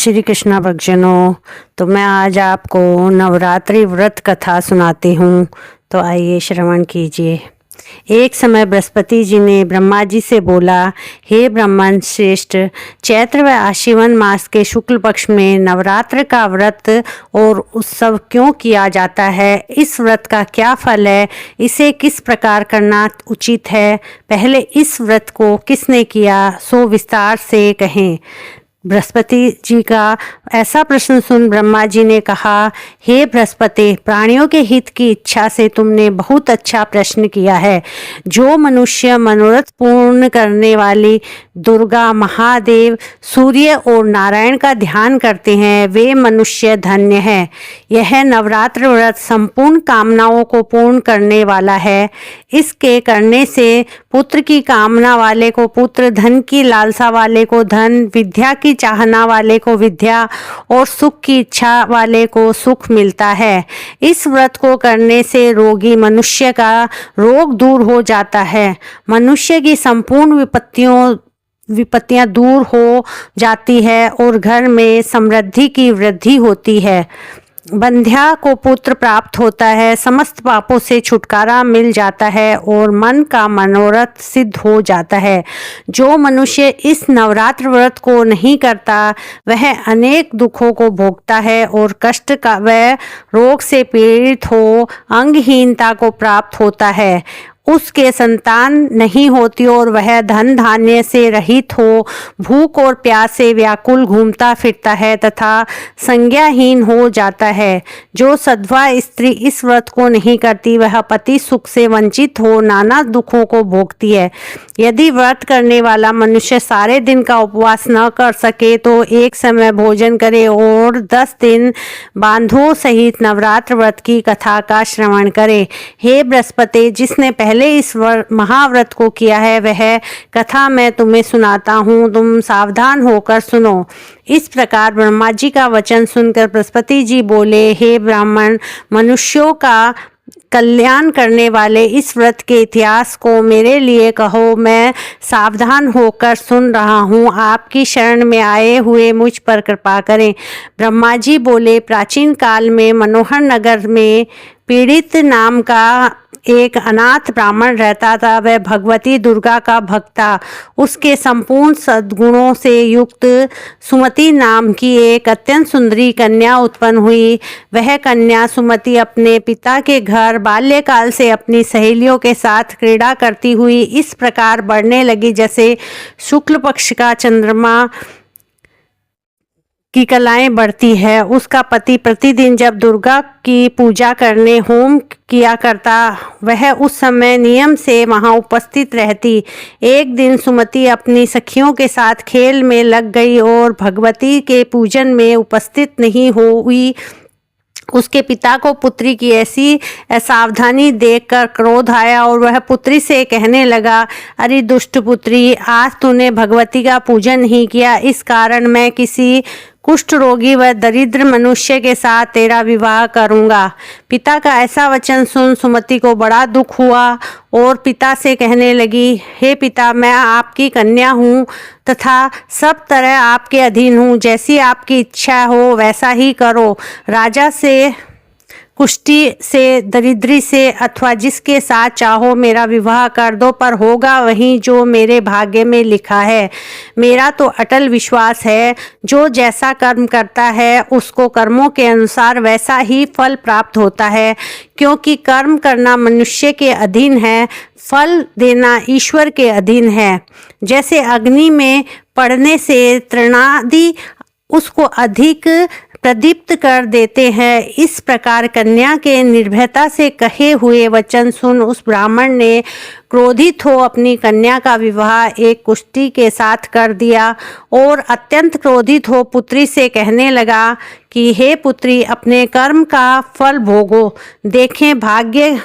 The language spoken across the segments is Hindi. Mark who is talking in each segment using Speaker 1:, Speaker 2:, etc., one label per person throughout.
Speaker 1: श्री कृष्णा भक्तजनों, तो मैं आज आपको नवरात्रि व्रत कथा सुनाती हूँ। तो आइए श्रवण कीजिए। एक समय बृहस्पति जी ने ब्रह्मा जी से बोला, हे ब्रह्मन श्रेष्ठ, चैत्र व आश्विन मास के शुक्ल पक्ष में नवरात्र का व्रत और उत्सव क्यों किया जाता है? इस व्रत का क्या फल है? इसे किस प्रकार करना उचित है? पहले इस व्रत को किसने किया, सो विस्तार से कहें। बृहस्पति जी का ऐसा प्रश्न सुन ब्रह्मा जी ने कहा, हे बृहस्पति, प्राणियों के हित की इच्छा से तुमने बहुत अच्छा प्रश्न किया है। जो मनुष्य मनोरथ पूर्ण करने वाली दुर्गा, महादेव, सूर्य और नारायण का ध्यान करते हैं, वे मनुष्य धन्य हैं। यह नवरात्र व्रत संपूर्ण कामनाओं को पूर्ण करने वाला है। इसके करने से पुत्र की कामना वाले को पुत्र, धन की लालसा वाले को धन, विद्या की चाहना वाले को विद्या और सुख की इच्छा वाले को सुख मिलता है। इस व्रत को करने से रोगी मनुष्य का रोग दूर हो जाता है। मनुष्य की संपूर्ण विपत्तियां दूर हो जाती है और घर में समृद्धि की वृद्धि होती है। बंध्या को पुत्र प्राप्त होता है, समस्त पापों से छुटकारा मिल जाता है और मन का मनोरथ सिद्ध हो जाता है। जो मनुष्य इस नवरात्र व्रत को नहीं करता, वह अनेक दुखों को भोगता है और कष्ट का व रोग से पीड़ित हो अंगहीनता को प्राप्त होता है। उसके संतान नहीं होती और वह धन धान्य से रहित हो भूख और प्यास से व्याकुल घूमता फिरता है तथा संज्ञाहीन हो जाता है। जो सधवा स्त्री इस व्रत को नहीं करती, वह पति सुख से वंचित हो नाना दुखों को भोगती है। यदि व्रत करने वाला मनुष्य सारे दिन का उपवास न कर सके तो एक समय भोजन करे और 10 दिन बांधों सहित नवरात्र व्रत की कथा का श्रवण करे। हे बृहस्पति, जिसने पहले इस महाव्रत को किया है, वह कथा मैं तुम्हें सुनाता हूँ, तुम सावधान होकर सुनो। इस प्रकार ब्रह्मा जी का वचन सुनकर बृहस्पति जी बोले, हे ब्राह्मण, मनुष्यों का कल्याण करने वाले इस व्रत के इतिहास को मेरे लिए कहो। मैं सावधान होकर सुन रहा हूँ। आपकी शरण में आए हुए मुझ पर कृपा करें। ब्रह्मा जी बोले, प्राचीन काल में मनोहर नगर में पीड़ित नाम का एक अनाथ ब्राह्मण रहता था। वह भगवती दुर्गा का भक्त था। उसके संपूर्ण सद्गुणों से युक्त सुमति नाम की एक अत्यंत सुंदरी कन्या उत्पन्न हुई। वह कन्या सुमति अपने पिता के घर बाल्यकाल से अपनी सहेलियों के साथ क्रीड़ा करती हुई इस प्रकार बढ़ने लगी, जैसे शुक्ल पक्ष का चंद्रमा की कलाएं बढ़ती है। उसका पति प्रतिदिन जब दुर्गा की पूजा करने होम किया करता, वह उस समय नियम से वहां उपस्थित रहती। एक दिन सुमति अपनी सखियों के साथ खेल में लग गई और भगवती के पूजन में उपस्थित नहीं हुई। उसके पिता को पुत्री की ऐसी असावधानी देखकर क्रोध आया और वह पुत्री से कहने लगा, अरे दुष्ट पुत्री, आज तूने भगवती का पूजन नहीं किया, इस कारण मैं किसी कुष्ठ रोगी व दरिद्र मनुष्य के साथ तेरा विवाह करूंगा। पिता का ऐसा वचन सुन सुमति को बड़ा दुख हुआ और पिता से कहने लगी, हे पिता, मैं आपकी कन्या हूँ तथा सब तरह आपके अधीन हूँ। जैसी आपकी इच्छा हो वैसा ही करो। राजा से, कुष्ठी से, दरिद्री से अथवा जिसके साथ चाहो मेरा विवाह कर दो, पर होगा वही जो मेरे भाग्य में लिखा है। मेरा तो अटल विश्वास है, जो जैसा कर्म करता है उसको कर्मों के अनुसार वैसा ही फल प्राप्त होता है। क्योंकि कर्म करना मनुष्य के अधीन है, फल देना ईश्वर के अधीन है। जैसे अग्नि में पड़ने से तृणादि उसको अधिक प्रदीप्त कर देते हैं, इस प्रकार कन्या के निर्भयता से कहे हुए वचन सुन उस ब्राह्मण ने क्रोधित हो अपनी कन्या का विवाह एक कुष्ठी के साथ कर दिया और अत्यंत क्रोधित हो पुत्री से कहने लगा कि हे पुत्री, अपने कर्म का फल भोगो, देखें भाग्य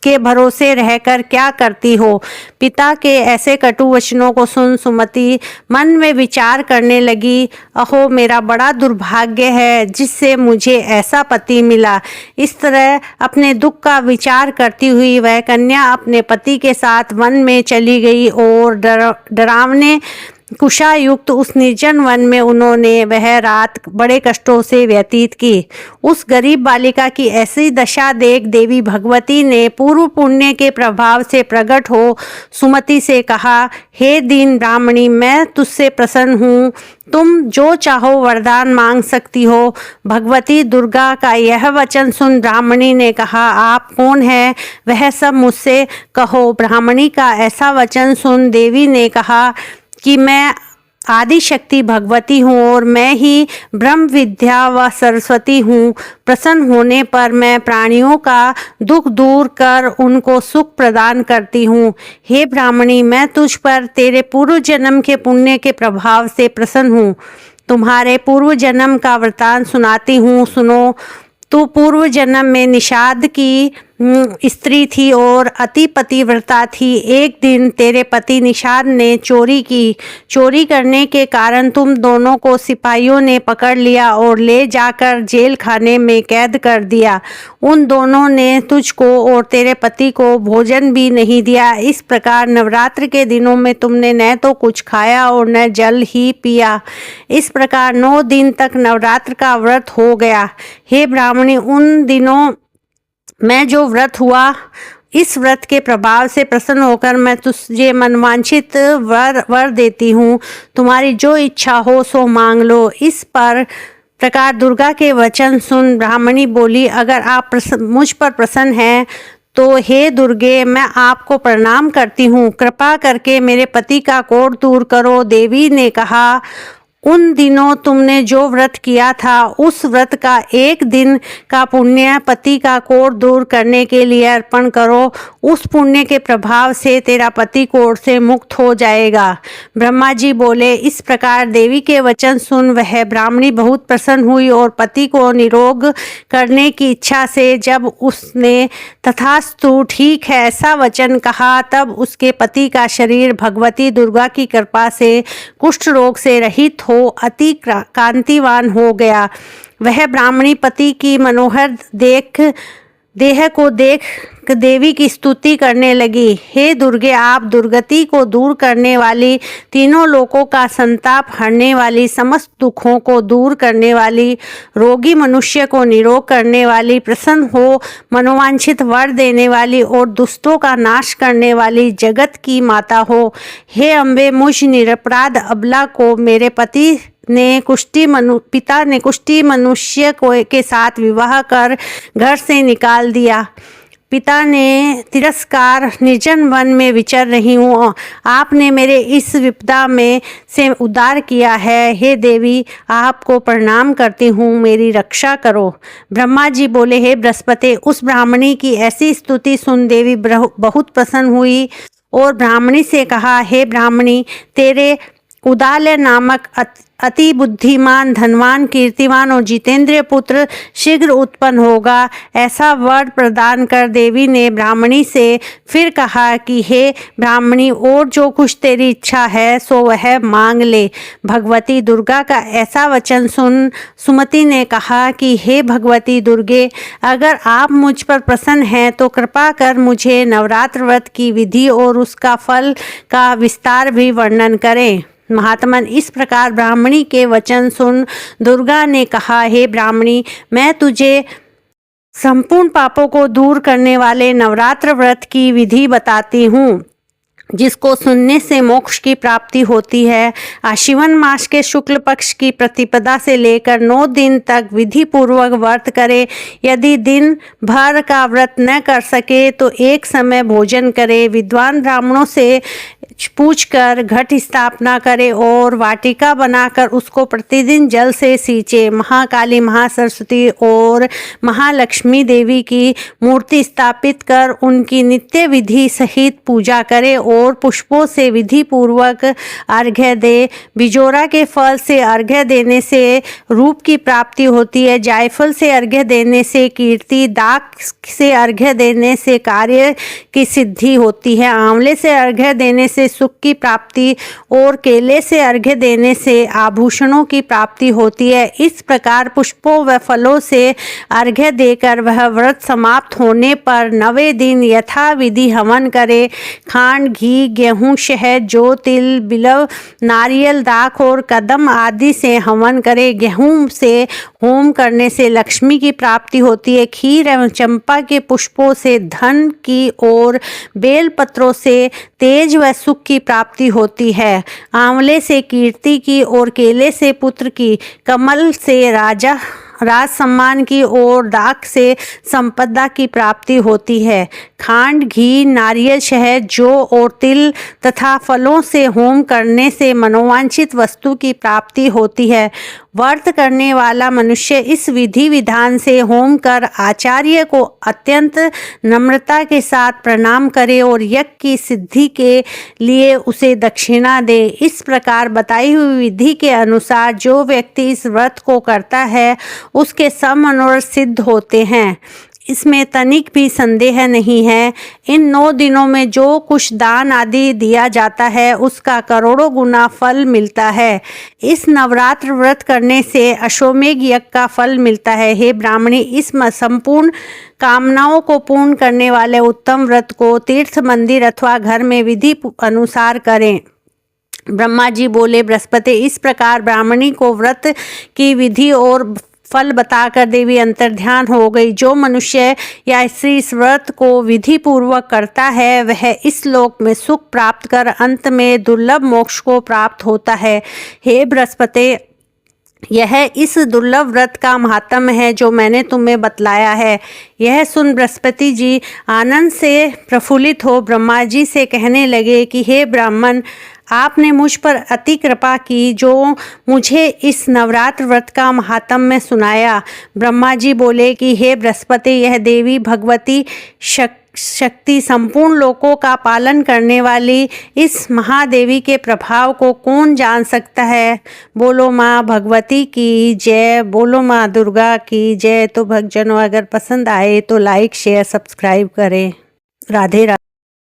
Speaker 1: के भरोसे रहकर क्या करती हो। पिता के ऐसे कटु वचनों को सुन सुमति मन में विचार करने लगी, अहो मेरा बड़ा दुर्भाग्य है जिससे मुझे ऐसा पति मिला। इस तरह अपने दुख का विचार करती हुई वह कन्या अपने पति के साथ वन में चली गई और डरावने कुशायुक्त उस निर्जन वन में उन्होंने वह रात बड़े कष्टों से व्यतीत की। उस गरीब बालिका की ऐसी दशा देख देवी भगवती ने पूर्व पुण्य के प्रभाव से प्रकट हो सुमति से कहा, हे दीन ब्राह्मणी, मैं तुझसे प्रसन्न हूँ, तुम जो चाहो वरदान मांग सकती हो। भगवती दुर्गा का यह वचन सुन ब्राह्मणी ने कहा, आप कौन है, वह सब मुझसे कहो। ब्राह्मणी का ऐसा वचन सुन देवी ने कहा कि मैं आदि शक्ति भगवती हूँ और मैं ही ब्रह्म विद्या व सरस्वती हूँ। प्रसन्न होने पर मैं प्राणियों का दुख दूर कर उनको सुख प्रदान करती हूँ। हे ब्राह्मणी, मैं तुझ पर तेरे पूर्व जन्म के पुण्य के प्रभाव से प्रसन्न हूँ। तुम्हारे पूर्व जन्म का वृतांत सुनाती हूँ, सुनो। तू पूर्व जन्म में निषाद की स्त्री थी और अति पतिव्रता थी। एक दिन तेरे पति निषाद ने चोरी की। चोरी करने के कारण तुम दोनों को सिपाहियों ने पकड़ लिया और ले जाकर जेल खाने में कैद कर दिया। उन दोनों ने तुझको और तेरे पति को भोजन भी नहीं दिया। इस प्रकार नवरात्र के दिनों में तुमने न तो कुछ खाया और न जल ही पिया। इस प्रकार 9 दिन तक नवरात्र का व्रत हो गया। हे ब्राह्मणी, उन दिनों मैं जो व्रत हुआ, इस व्रत के प्रभाव से प्रसन्न होकर मैं तुझे मनवांछित वर देती हूँ। तुम्हारी जो इच्छा हो सो मांग लो। इस पर प्रकार दुर्गा के वचन सुन ब्राह्मणी बोली, अगर आप मुझ पर प्रसन्न हैं तो हे दुर्गे, मैं आपको प्रणाम करती हूँ। कृपा करके मेरे पति का कोढ़ दूर करो। देवी ने कहा, उन दिनों तुमने जो व्रत किया था उस व्रत का 1 दिन का पुण्य पति का कोढ़ दूर करने के लिए अर्पण करो। उस पुण्य के प्रभाव से तेरा पति कोढ़ से मुक्त हो जाएगा। ब्रह्मा जी बोले, इस प्रकार देवी के वचन सुन वह ब्राह्मणी बहुत प्रसन्न हुई और पति को निरोग करने की इच्छा से जब उसने तथास्तु ठीक है ऐसा वचन कहा, तब उसके पति का शरीर भगवती दुर्गा की कृपा से कुष्ठ रोग से रहित हो अति कांतिवान हो गया। वह ब्राह्मणी पति की मनोहर देह को देख देवी की स्तुति करने लगी। हे दुर्गे, आप दुर्गति को दूर करने वाली, तीनों लोकों का संताप हरने वाली, समस्त दुखों को दूर करने वाली, रोगी मनुष्य को निरोग करने वाली, प्रसन्न हो मनोवांछित वर देने वाली और दुष्टों का नाश करने वाली जगत की माता हो। हे अम्बे, मुझ निरपराध अबला को मेरे पिता ने कुष्ठी मनुष्य के साथ विवाह कर घर से निकाल दिया। पिता ने तिरस्कार निर्जन वन में विचर रही हूँ। आपने मेरे इस विपदा में से उद्धार किया है। हे देवी, आपको प्रणाम करती हूँ, मेरी रक्षा करो। ब्रह्मा जी बोले, हे बृहस्पति, उस ब्राह्मणी की ऐसी स्तुति सुन देवी बहुत प्रसन्न हुई और ब्राह्मणी से कहा, हे ब्राह्मणी, तेरे उदालय नामक अति बुद्धिमान, धनवान, कीर्तिवान और जितेंद्रिय पुत्र शीघ्र उत्पन्न होगा। ऐसा वर प्रदान कर देवी ने ब्राह्मणी से फिर कहा कि हे ब्राह्मणी, और जो कुछ तेरी इच्छा है सो वह मांग ले। भगवती दुर्गा का ऐसा वचन सुन सुमति ने कहा कि हे भगवती दुर्गे, अगर आप मुझ पर प्रसन्न हैं तो कृपा कर मुझे नवरात्र व्रत की विधि और उसका फल का विस्तार भी वर्णन करें। महात्मन, इस प्रकार ब्राह्मणी के वचन सुन दुर्गा ने कहा, हे ब्राह्मणी, मैं तुझे संपूर्ण पापों को दूर करने वाले नवरात्र व्रत की विधि बताती हूँ, जिसको सुनने से मोक्ष की प्राप्ति होती है। आश्विन मास के शुक्ल पक्ष की प्रतिपदा से लेकर 9 दिन तक विधि पूर्वक व्रत करे। यदि दिन भर का व्रत न कर सके तो एक समय भोजन करे। विद्वान ब्राह्मणों से पूछकर घट स्थापना करे और वाटिका बनाकर उसको प्रतिदिन जल से सींचे। महाकाली, महासरस्वती और महालक्ष्मी देवी की मूर्ति स्थापित कर उनकी नित्य विधि सहित पूजा करे और पुष्पों से विधि पूर्वक अर्घ्य दे। बिजोरा के फल से अर्घ्य देने से रूप की प्राप्ति होती है। जायफल से अर्घ्य देने से कीर्ति, दाक से अर्घ्य देने से कार्य की सिद्धि होती है। आंवले से अर्घ्य देने से से सुख की प्राप्ति और केले से अर्घ्य देने से आभूषणों की प्राप्ति होती है। इस प्रकार पुष्पों व फलों से अर्घ्य देकर वह व्रत समाप्त होने पर 9वें दिन यथाविधि हवन करे। खांड, घी, गेहूं, शहद, जौ, तिल, बिल्व, नारियल, दाख और कदम आदि से हवन करे। गेहूं से होम करने से लक्ष्मी की प्राप्ति होती है। खीर एवं चंपा के पुष्पों से धन की और बेल पत्रों से तेज व सुख की प्राप्ति होती है। आंवले से कीर्ति की और केले से पुत्र की, कमल से राज सम्मान की और दाख से संपदा की प्राप्ति होती है। खांड, घी, नारियल, शहद, जौ और तिल तथा फलों से होम करने से मनोवांछित वस्तु की प्राप्ति होती है। व्रत करने वाला मनुष्य इस विधि विधान से होम कर आचार्य को अत्यंत नम्रता के साथ प्रणाम करे और यज्ञ की सिद्धि के लिए उसे दक्षिणा दे। इस प्रकार बताई हुई विधि के अनुसार जो व्यक्ति इस व्रत को करता है उसके सब मनोरथ सिद्ध होते हैं, इसमें तनिक भी संदेह नहीं है। इन 9 दिनों में जो कुछ दान आदि दिया जाता है उसका करोड़ों गुना फल मिलता है। इस नवरात्र व्रत करने से अश्वमेघ यज्ञ का फल मिलता है। हे ब्राह्मणी, इस संपूर्ण कामनाओं को पूर्ण करने वाले उत्तम व्रत को तीर्थ, मंदिर अथवा घर में विधि अनुसार करें। ब्रह्मा जी बोले, बृहस्पति, इस प्रकार ब्राह्मणी को व्रत की विधि और फल बताकर देवी अंतर्ध्यान हो गई। जो मनुष्य या स्त्री इस व्रत को विधि पूर्वक करता है वह इस लोक में सुख प्राप्त कर अंत में दुर्लभ मोक्ष को प्राप्त होता है। हे बृहस्पति, यह इस दुर्लभ व्रत का महात्म्य है जो मैंने तुम्हें बतलाया है। यह सुन बृहस्पति जी आनंद से प्रफुल्लित हो ब्रह्मा जी से कहने लगे कि हे ब्राह्मण, आपने मुझ पर अति कृपा की जो मुझे इस नवरात्र व्रत का महात्म्य सुनाया। ब्रह्मा जी बोले कि हे बृहस्पति, यह देवी भगवती शक्ति संपूर्ण लोकों का पालन करने वाली इस महादेवी के प्रभाव को कौन जान सकता है। बोलो माँ भगवती की जय, बोलो माँ दुर्गा की जय। तो भक्तजनों, अगर पसंद आए तो लाइक, शेयर, सब्सक्राइब करें। राधे राधे।